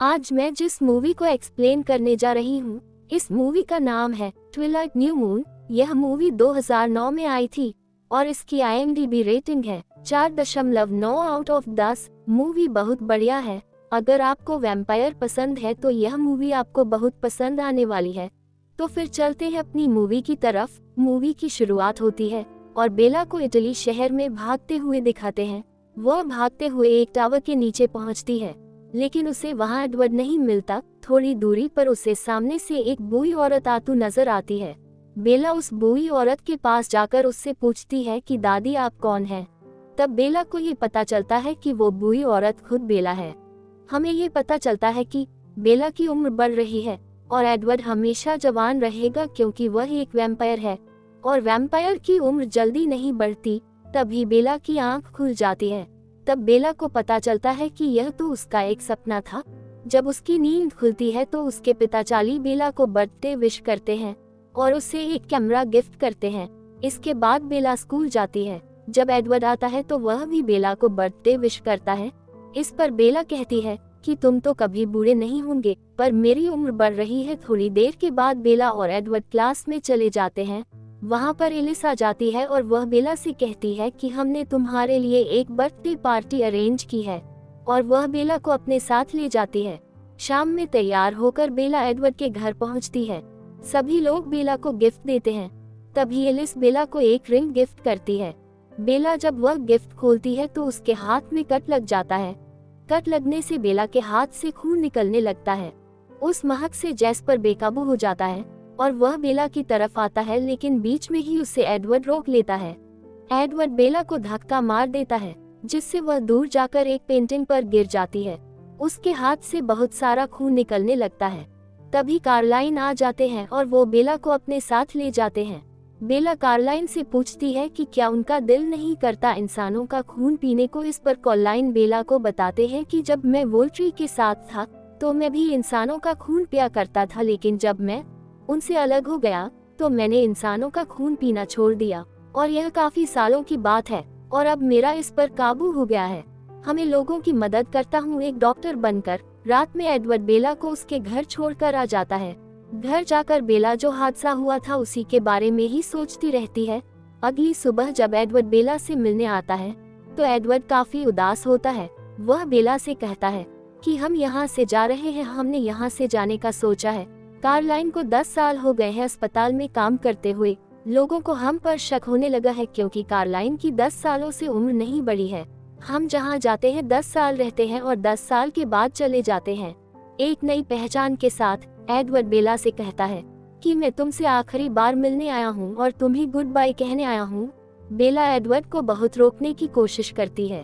आज मैं जिस मूवी को एक्सप्लेन करने जा रही हूँ, इस मूवी का नाम है ट्विलाइट न्यू मून। यह मूवी 2009 में आई थी और इसकी IMDb रेटिंग है 4.9 आउट ऑफ 10। मूवी बहुत बढ़िया है। अगर आपको वैम्पायर पसंद है तो यह मूवी आपको बहुत पसंद आने वाली है। तो फिर चलते हैं अपनी मूवी की तरफ। मूवी की शुरुआत होती है और बेला को इटली शहर में भागते हुए दिखाते हैं। वह भागते हुए एक टावर के नीचे पहुंचती है, लेकिन उसे वहां एडवर्ड नहीं मिलता। थोड़ी दूरी पर उसे सामने से एक बूढ़ी औरत आती नजर आती है। बेला उस बूढ़ी औरत के पास जाकर उससे पूछती है कि दादी आप कौन हैं। तब बेला को ये पता चलता है कि वो बूढ़ी औरत खुद बेला है। हमें ये पता चलता है कि बेला की उम्र बढ़ रही है और एडवर्ड हमेशा जवान रहेगा क्योंकि वह एक वैम्पायर है और वैम्पायर की उम्र जल्दी नहीं बढ़ती। तभी बेला की आंख खुल जाती है। तब बेला को पता चलता है कि यह तो उसका एक सपना था। जब उसकी नींद खुलती है तो उसके पिता चार्ली बेला को बर्थडे विश करते हैं और उसे एक कैमरा गिफ्ट करते हैं। इसके बाद बेला स्कूल जाती है। जब एडवर्ड आता है तो वह भी बेला को बर्थडे विश करता है। इस पर बेला कहती है कि तुम तो कभी बूढ़े नहीं होंगे, पर मेरी उम्र बढ़ रही है। थोड़ी देर के बाद बेला और एडवर्ड क्लास में चले जाते हैं। वहाँ पर एलिस आ जाती है और वह बेला से कहती है कि हमने तुम्हारे लिए एक बर्थडे पार्टी अरेंज की है, और वह बेला को अपने साथ ले जाती है। शाम में तैयार होकर बेला एडवर्ड के घर पहुँचती है। सभी लोग बेला को गिफ्ट देते हैं। तभी एलिस बेला को एक रिंग गिफ्ट करती है। बेला जब वह गिफ्ट खोलती है तो उसके हाथ में कट लग जाता है। कट लगने से बेला के हाथ से खून निकलने लगता है। उस महक से जैस्पर बेकाबू हो जाता है और वह बेला की तरफ आता है, लेकिन बीच में ही उसे एडवर्ड रोक लेता है। एडवर्ड बेला को धक्का मार देता है, जिससे वह दूर जाकर एक पेंटिंग पर गिर जाती है। उसके हाथ से बहुत सारा खून निकलने लगता है। तभी कार्लाइन आ जाते हैं और वो बेला को अपने साथ ले जाते हैं। बेला कार्लाइन से पूछती है कि क्या उनका दिल नहीं करता इंसानों का खून पीने को। इस पर कार्लाइन बेला को बताते हैं कि जब मैं वोल्ट्री के साथ था तो मैं भी इंसानों का खून पिया करता था, लेकिन जब मैं उनसे अलग हो गया तो मैंने इंसानों का खून पीना छोड़ दिया, और यह काफी सालों की बात है और अब मेरा इस पर काबू हो गया है। हमें लोगों की मदद करता हूँ एक डॉक्टर बनकर। रात में एडवर्ड बेला को उसके घर छोड़कर आ जाता है। घर जाकर बेला जो हादसा हुआ था उसी के बारे में ही सोचती रहती है। अगली सुबह जब एडवर्ड बेला से मिलने आता है तो एडवर्ड काफी उदास होता है। वह बेला से कहता है कि हम यहाँ से जा रहे हैं, हमने यहाँ से जाने का सोचा है। कार्लाइन को 10 साल हो गए हैं अस्पताल में काम करते हुए। लोगों को हम पर शक होने लगा है क्योंकि कार्लाइन की 10 सालों से उम्र नहीं बढ़ी है। हम जहाँ जाते हैं 10 साल रहते हैं और 10 साल के बाद चले जाते हैं एक नई पहचान के साथ। एडवर्ड बेला से कहता है कि मैं तुमसे आखिरी बार मिलने आया हूँ और तुम्हें गुड बाय कहने आया हूँ। बेला एडवर्ड को बहुत रोकने की कोशिश करती है,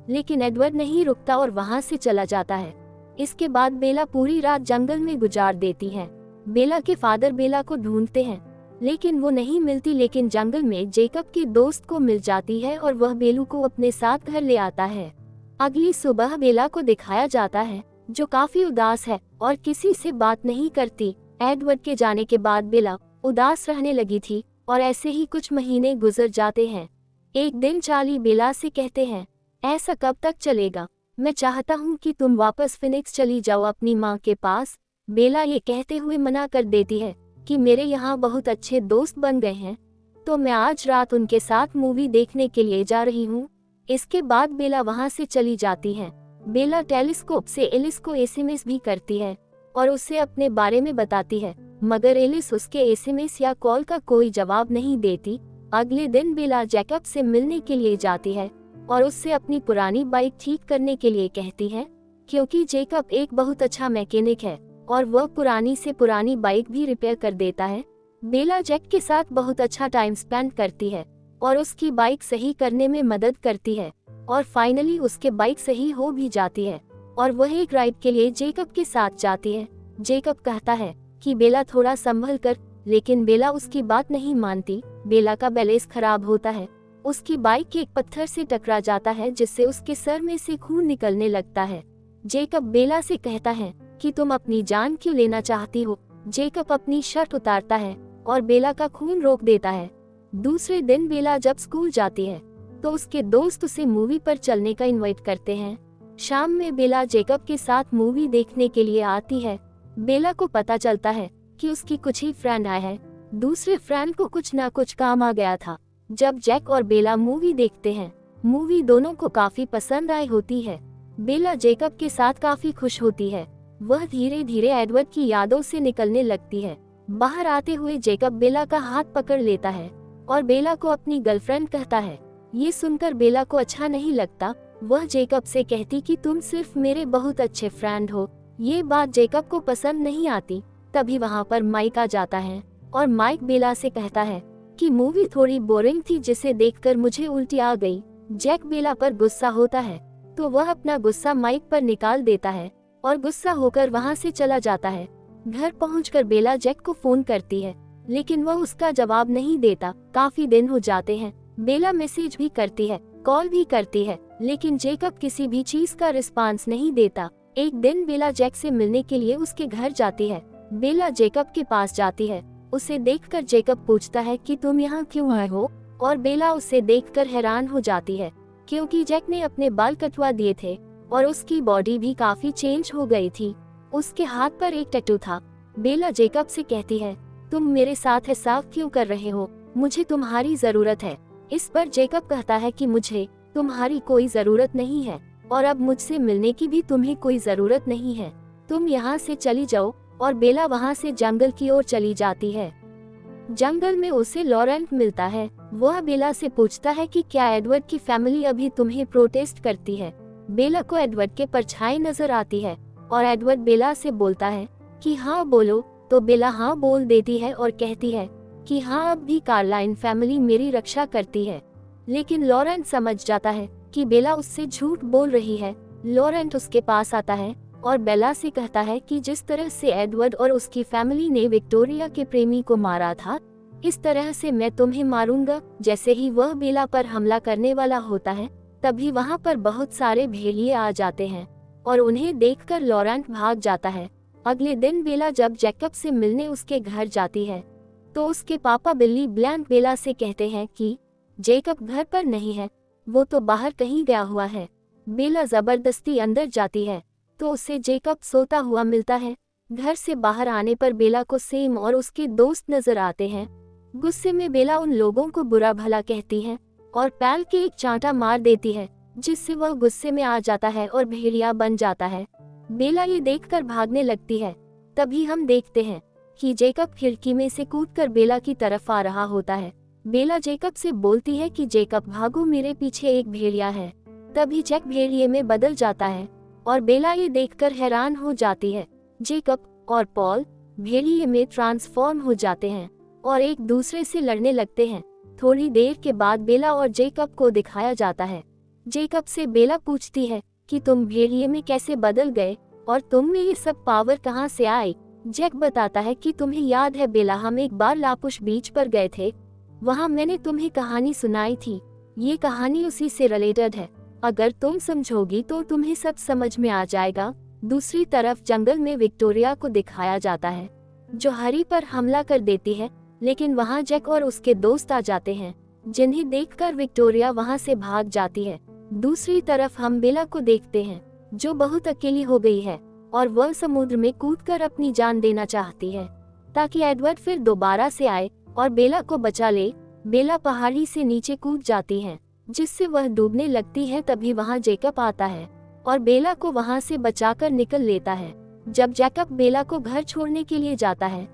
लेकिन एडवर्ड नहीं रुकता और वहाँ से चला जाता है। इसके बाद बेला पूरी रात जंगल में गुजार देती है। बेला के फादर बेला को ढूंढते हैं, लेकिन वो नहीं मिलती, लेकिन जंगल में जेकब के दोस्त को मिल जाती है और वह बेलू को अपने साथ घर ले आता है। अगली सुबह बेला को दिखाया जाता है जो काफी उदास है और किसी से बात नहीं करती। एडवर्ड के जाने के बाद बेला उदास रहने लगी थी और ऐसे ही कुछ महीने गुजर जाते हैं। एक दिन चार्ली बेला से कहते हैं, ऐसा कब तक चलेगा? मैं चाहता हूँ कि तुम वापस फिनिक्स चली जाओ अपनी माँ के पास। बेला ये कहते हुए मना कर देती है कि मेरे यहाँ बहुत अच्छे दोस्त बन गए हैं, तो मैं आज रात उनके साथ मूवी देखने के लिए जा रही हूँ। इसके बाद बेला वहाँ से चली जाती है। बेला टेलीस्कोप से एलिस को SMS भी करती है और उसे अपने बारे में बताती है, मगर एलिस उसके SMS या कॉल का कोई जवाब नहीं देती। अगले दिन बेला जैकब से मिलने के लिए जाती है और उससे अपनी पुरानी बाइक ठीक करने के लिए कहती है, क्योंकि जैकब एक बहुत अच्छा मैकेनिक है और वह पुरानी से पुरानी बाइक भी रिपेयर कर देता है। बेला जैक के साथ बहुत अच्छा टाइम स्पेंड करती है और उसकी बाइक सही करने में मदद करती है, और फाइनली उसके बाइक सही हो भी जाती है और वह एक राइड के लिए जेकब के साथ जाती है। जेकब कहता है कि बेला थोड़ा संभल कर, लेकिन बेला उसकी बात नहीं मानती। बेला का बैलेंस खराब होता है। उसकी बाइक एक पत्थर से टकरा जाता है, जिससे उसके सर में से खून निकलने लगता है। जेकब बेला से कहता है कि तुम अपनी जान क्यों लेना चाहती हो? जेकब अपनी शर्ट उतारता है और बेला का खून रोक देता है। दूसरे दिन बेला जब स्कूल जाती है तो उसके दोस्त उसे मूवी पर चलने का इनवाइट करते हैं। शाम में बेला जेकब के साथ मूवी देखने के लिए आती है। बेला को पता चलता है कि उसकी कुछ ही फ्रेंड आए हैं। दूसरे फ्रेंड को कुछ ना कुछ काम आ गया था। जब जैक और बेला मूवी देखते हैं, मूवी दोनों को काफी पसंद आई होती है। बेला जेकब के साथ काफी खुश होती है। वह धीरे धीरे एडवर्ड की यादों से निकलने लगती है। बाहर आते हुए जेकब बेला का हाथ पकड़ लेता है और बेला को अपनी गर्लफ्रेंड कहता है। ये सुनकर बेला को अच्छा नहीं लगता। वह जेकब से कहती कि तुम सिर्फ मेरे बहुत अच्छे फ्रेंड हो। ये बात जेकब को पसंद नहीं आती। तभी वहाँ पर माइक आ जाता है और माइक बेला से कहता है कि मूवी थोड़ी बोरिंग थी जिसे देखकर मुझे उल्टी आ गई। जैक बेला पर गुस्सा होता है तो वह अपना गुस्सा माइक पर निकाल देता है और गुस्सा होकर वहाँ से चला जाता है। घर पहुंचकर बेला जैक को फोन करती है, लेकिन वह उसका जवाब नहीं देता। काफी दिन हो जाते हैं। बेला मैसेज भी करती है, कॉल भी करती है, लेकिन जेकब किसी भी चीज का रिस्पांस नहीं देता। एक दिन बेला जैक से मिलने के लिए उसके घर जाती है। बेला जेकब के पास जाती है। उसे देखकर जेकब पूछता है कि तुम यहाँ क्यों आए हो, और बेला उसे देखकर हैरान हो जाती है क्योंकि जैक ने अपने बाल कटवा दिए थे और उसकी बॉडी भी काफी चेंज हो गई थी। उसके हाथ पर एक टैटू था। बेला जेकब से कहती है, तुम मेरे साथ ऐसा क्यों कर रहे हो, मुझे तुम्हारी जरूरत है। इस पर जेकब कहता है कि मुझे तुम्हारी कोई जरूरत नहीं है और अब मुझसे मिलने की भी तुम्हें कोई जरूरत नहीं है। तुम यहाँ से चली जाओ। और बेला वहाँ से जंगल की ओर चली जाती है। जंगल में उसे लॉरेंट मिलता है। वह बेला से पूछता है कि क्या एडवर्ड की फैमिली अभी तुम्हें प्रोटेस्ट करती है। बेला को एडवर्ड के परछाई नजर आती है और एडवर्ड बेला से बोलता है कि हाँ बोलो, तो बेला हाँ बोल देती है और कहती है कि हाँ अब भी कार्लाइन फैमिली मेरी रक्षा करती है। लेकिन लॉरेंट समझ जाता है कि बेला उससे झूठ बोल रही है। लॉरेंट उसके पास आता है और बेला से कहता है कि जिस तरह से एडवर्ड और उसकी फैमिली ने विक्टोरिया के प्रेमी को मारा था, इस तरह से मैं तुम्हें मारूंगा। जैसे ही वह बेला पर हमला करने वाला होता है, तभी वहाँ पर बहुत सारे भेड़िए आ जाते हैं और उन्हें देखकर लॉरेंट भाग जाता है। अगले दिन बेला जब जैकब से मिलने उसके घर जाती है, तो उसके पापा बिली ब्लैंक बेला से कहते हैं कि जैकब घर पर नहीं है, वो तो बाहर कहीं गया हुआ है। बेला जबरदस्ती अंदर जाती है तो उसे जैकब सोता हुआ मिलता है। घर से बाहर आने पर बेला को सेम और उसके दोस्त नजर आते हैं। गुस्से में बेला उन लोगों को बुरा भला कहती है और पैल के एक चांटा मार देती है, जिससे वह गुस्से में आ जाता है और भेड़िया बन जाता है। बेला ये देखकर भागने लगती है। तभी हम देखते हैं कि जैकब खिड़की में से कूदकर बेला की तरफ आ रहा होता है। बेला जैकब से बोलती है कि जैकब भागो, मेरे पीछे एक भेड़िया है। तभी जैक भेड़िए में बदल जाता है और बेला ये देखकर हैरान हो जाती है। जैकब और पॉल भेड़िए में ट्रांसफॉर्म हो जाते हैं और एक दूसरे से लड़ने लगते हैं। थोड़ी देर के बाद बेला और जैकब को दिखाया जाता है। जैकब से बेला पूछती है कि तुम भेड़िए में कैसे बदल गए और तुम में ये सब पावर कहाँ से आई। जैक बताता है कि तुम्हें याद है बेला, हम एक बार लापुश बीच पर गए थे, वहाँ मैंने तुम्हें कहानी सुनाई थी। ये कहानी उसी से रिलेटेड है। अगर तुम समझोगी तो तुम्हें सब समझ में आ जाएगा। दूसरी तरफ जंगल में विक्टोरिया को दिखाया जाता है, जो हैरी पर हमला कर देती है, लेकिन वहाँ जैक और उसके दोस्त आ जाते हैं, जिन्हें देखकर विक्टोरिया वहाँ से भाग जाती है। दूसरी तरफ हम बेला को देखते हैं, जो बहुत अकेली हो गई है और वह समुद्र में कूदकर अपनी जान देना चाहती है ताकि एडवर्ड फिर दोबारा से आए और बेला को बचा ले। बेला पहाड़ी से नीचे कूद जाती है, जिससे वह डूबने लगती है। तभी वहाँ जैकब आता है और बेला को वहाँ से बचाकर निकल लेता है। जब जैकब बेला को घर छोड़ने के लिए जाता है,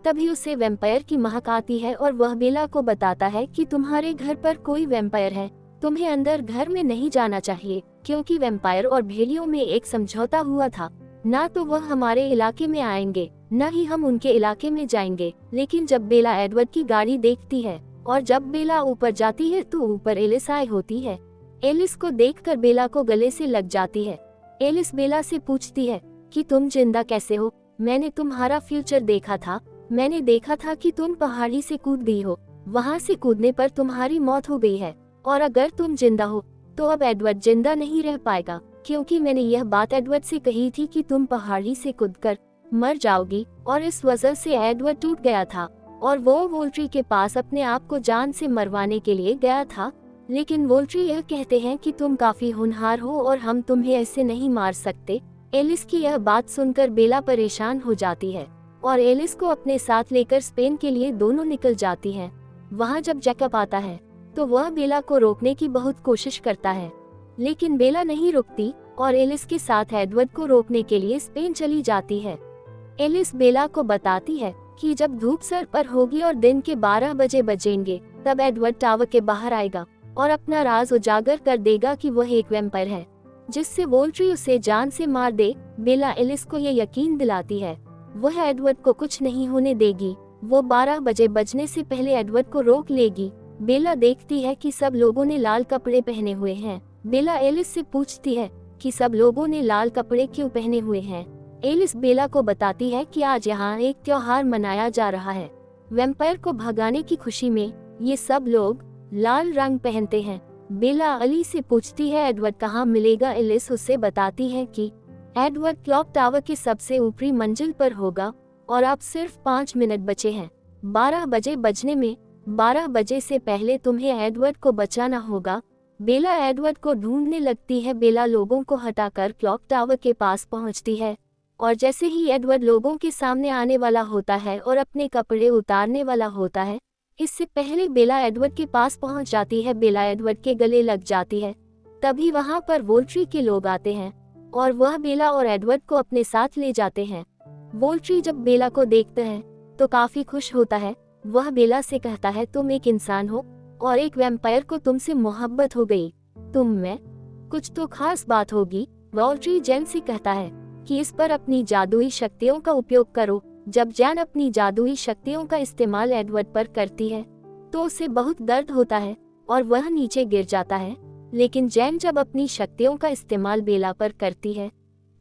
तभी उसे वैम्पायर की महक आती है और वह बेला को बताता है कि तुम्हारे घर पर कोई वैम्पायर है, तुम्हें अंदर घर में नहीं जाना चाहिए, क्योंकि वैम्पायर और भेड़ियों में एक समझौता हुआ था, ना तो वह हमारे इलाके में आएंगे न ही हम उनके इलाके में जाएंगे। लेकिन जब बेला एडवर्ड की गाड़ी देखती है और जब बेला ऊपर जाती है तो ऊपर एलिस आई होती है। एलिस को देखकर बेला को गले से लग जाती है। एलिस बेला से पूछती है कि तुम जिंदा कैसे हो, मैंने तुम्हारा फ्यूचर देखा था, मैंने देखा था कि तुम पहाड़ी से कूद गई हो, वहाँ से कूदने पर तुम्हारी मौत हो गई है, और अगर तुम जिंदा हो तो अब एडवर्ड जिंदा नहीं रह पाएगा, क्योंकि मैंने यह बात एडवर्ड से कही थी कि तुम पहाड़ी से कूदकर मर जाओगी, और इस वजह से एडवर्ड टूट गया था और वो वोल्ट्री के पास अपने आप को जान से मरवाने के लिए गया था। लेकिन वोल्ट्री यह कहते हैं कि तुम काफी होनहार हो और हम तुम्हें ऐसे नहीं मार सकते। एलिस की यह बात सुनकर बेला परेशान हो जाती है और एलिस को अपने साथ लेकर स्पेन के लिए दोनों निकल जाती हैं। वहाँ जब जैकब आता है तो वह बेला को रोकने की बहुत कोशिश करता है, लेकिन बेला नहीं रुकती और एलिस के साथ एडवर्ड को रोकने के लिए स्पेन चली जाती है। एलिस बेला को बताती है कि जब धूप सर पर होगी और दिन के 12 बजे बजेंगे तब एडवर्ड टावर के बाहर आएगा और अपना राज उजागर कर देगा कि वह एक वैम्पायर है, जिससे वोल्ट्री उसे जान से मार दे। बेला एलिस को ये यकीन दिलाती है वह एडवर्ड को कुछ नहीं होने देगी। वो 12 बजे बजने से पहले एडवर्ड को रोक लेगी। बेला देखती है कि सब लोगों ने लाल कपड़े पहने हुए हैं। बेला एलिस से पूछती है कि सब लोगों ने लाल कपड़े क्यों पहने हुए हैं। एलिस बेला को बताती है कि आज यहाँ एक त्योहार मनाया जा रहा है। वैम्पायर को भगाने की खुशी में ये सब लोग लाल रंग पहनते हैं। बेला अली से पूछती है एडवर्ड कहाँ मिलेगा। एलिस उसे बताती है कि एडवर्ड क्लॉक टावर के सबसे ऊपरी मंजिल पर होगा और अब सिर्फ 5 मिनट बचे हैं 12 बजे बजने में। 12 बजे से पहले तुम्हें एडवर्ड को बचाना होगा। बेला एडवर्ड को ढूंढने लगती है। बेला लोगों को हटाकर क्लॉक टावर के पास पहुंचती है और जैसे ही एडवर्ड लोगों के सामने आने वाला होता है और अपने कपड़े उतारने वाला होता है, इससे पहले बेला एडवर्ड के पास पहुंच जाती है। बेला एडवर्ड के गले लग जाती है। तभी वहां पर वोल्ट्री के लोग आते हैं और वह बेला और एडवर्ड को अपने साथ ले जाते हैं। वोल्ट्री जब बेला को देखता है तो काफी खुश होता है। वह बेला से कहता है तुम एक इंसान हो और एक वैम्पायर को तुमसे मोहब्बत हो गई, तुम में कुछ तो खास बात होगी। वोल्ट्री जैन से कहता है कि इस पर अपनी जादुई शक्तियों का उपयोग करो। जब जैन अपनी जादुई शक्तियों का इस्तेमाल एडवर्ड पर करती है तो उसे बहुत दर्द होता है और वह नीचे गिर जाता है, लेकिन जैन जब अपनी शक्तियों का इस्तेमाल बेला पर करती है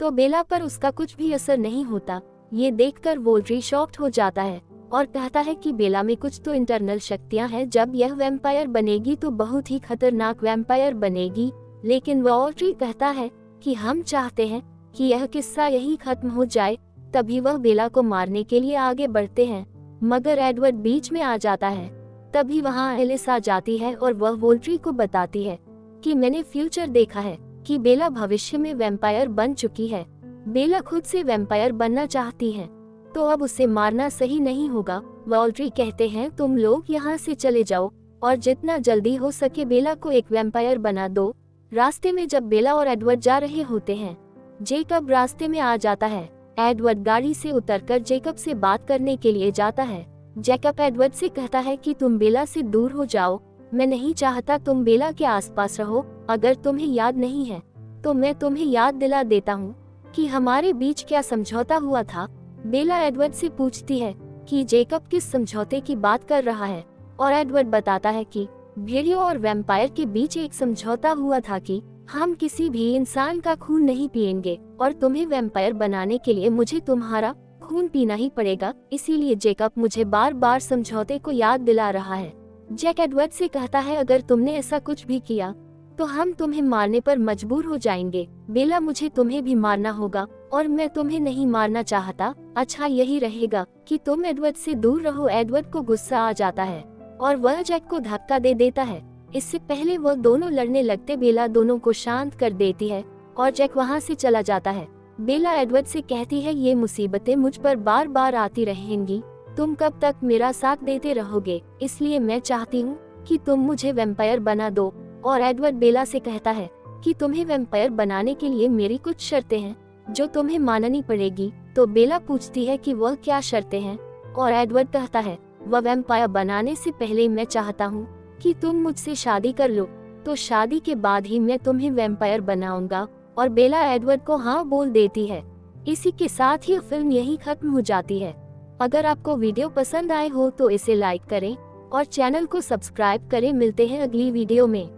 तो बेला पर उसका कुछ भी असर नहीं होता। ये देखकर वोल्ट्री शॉक्ड हो जाता है और कहता है कि बेला में कुछ तो इंटरनल शक्तियां हैं। जब यह वैम्पायर बनेगी तो बहुत ही खतरनाक वैम्पायर बनेगी। लेकिन वोल्ट्री कहता है कि हम चाहते हैं कि यह किस्सा यही खत्म हो जाए। तभी वह बेला को मारने के लिए आगे बढ़ते हैं, मगर एडवर्ड बीच में आ जाता है। तभी वहाँ एलिस आ जाती है और वह वोल्ट्री को बताती है कि मैंने फ्यूचर देखा है कि बेला भविष्य में वैम्पायर बन चुकी है। बेला खुद से वैम्पायर बनना चाहती है तो अब उसे मारना सही नहीं होगा। वोल्ट्री कहते हैं तुम लोग यहाँ से चले जाओ और जितना जल्दी हो सके बेला को एक वैम्पायर बना दो। रास्ते में जब बेला और एडवर्ड जा रहे होते हैं, जेकब रास्ते में आ जाता है। एडवर्ड गाड़ी से उतरकर जेकब से बात करने के लिए जाता है। जेकब एडवर्ड से कहता है कि तुम बेला से दूर हो जाओ, मैं नहीं चाहता तुम बेला के आसपास रहो। अगर तुम्हें याद नहीं है तो मैं तुम्हें याद दिला देता हूँ कि हमारे बीच क्या समझौता हुआ था। बेला एडवर्ड से पूछती है कि जेकब किस समझौते की बात कर रहा है और एडवर्ड बताता है कि भेड़ियों और वैम्पायर के बीच एक समझौता हुआ था कि हम किसी भी इंसान का खून नहीं पिएंगे और तुम्हें वैम्पायर बनाने के लिए मुझे तुम्हारा खून पीना ही पड़ेगा। इसीलिए जेकब मुझे बार बार समझौते को याद दिला रहा है। जैक एडवर्ड से कहता है अगर तुमने ऐसा कुछ भी किया तो हम तुम्हें मारने पर मजबूर हो जाएंगे। बेला मुझे तुम्हें भी मारना होगा और मैं तुम्हें नहीं मारना चाहता। अच्छा यही रहेगा कि तुम एडवर्ड से दूर रहो। एडवर्ड को गुस्सा आ जाता है और वह जैक को धक्का दे देता है। इससे पहले वह दोनों लड़ने लगते बेला दोनों को शांत कर देती है और जैक वहाँ से चला जाता है। बेला एडवर्ड से कहती है ये मुसीबतें मुझ पर बार बार आती रहेंगी, तुम कब तक मेरा साथ देते रहोगे, इसलिए मैं चाहती हूँ कि तुम मुझे वैम्पायर बना दो। और एडवर्ड बेला से कहता है कि तुम्हें वैम्पायर बनाने के लिए मेरी कुछ शर्तें हैं जो तुम्हें माननी पड़ेगी। तो बेला पूछती है कि वह क्या शर्तें हैं और एडवर्ड कहता है वह वैम्पायर बनाने से पहले मैं चाहता हूँ कि तुम मुझसे शादी कर लो, तो शादी के बाद ही मैं तुम्हें वैम्पायर बनाऊंगा। और बेला एडवर्ड को हाँ बोल देती है। इसी के साथ ही फिल्म यही खत्म हो जाती है। अगर आपको वीडियो पसंद आए हो तो इसे लाइक करें और चैनल को सब्सक्राइब करें। मिलते हैं अगली वीडियो में।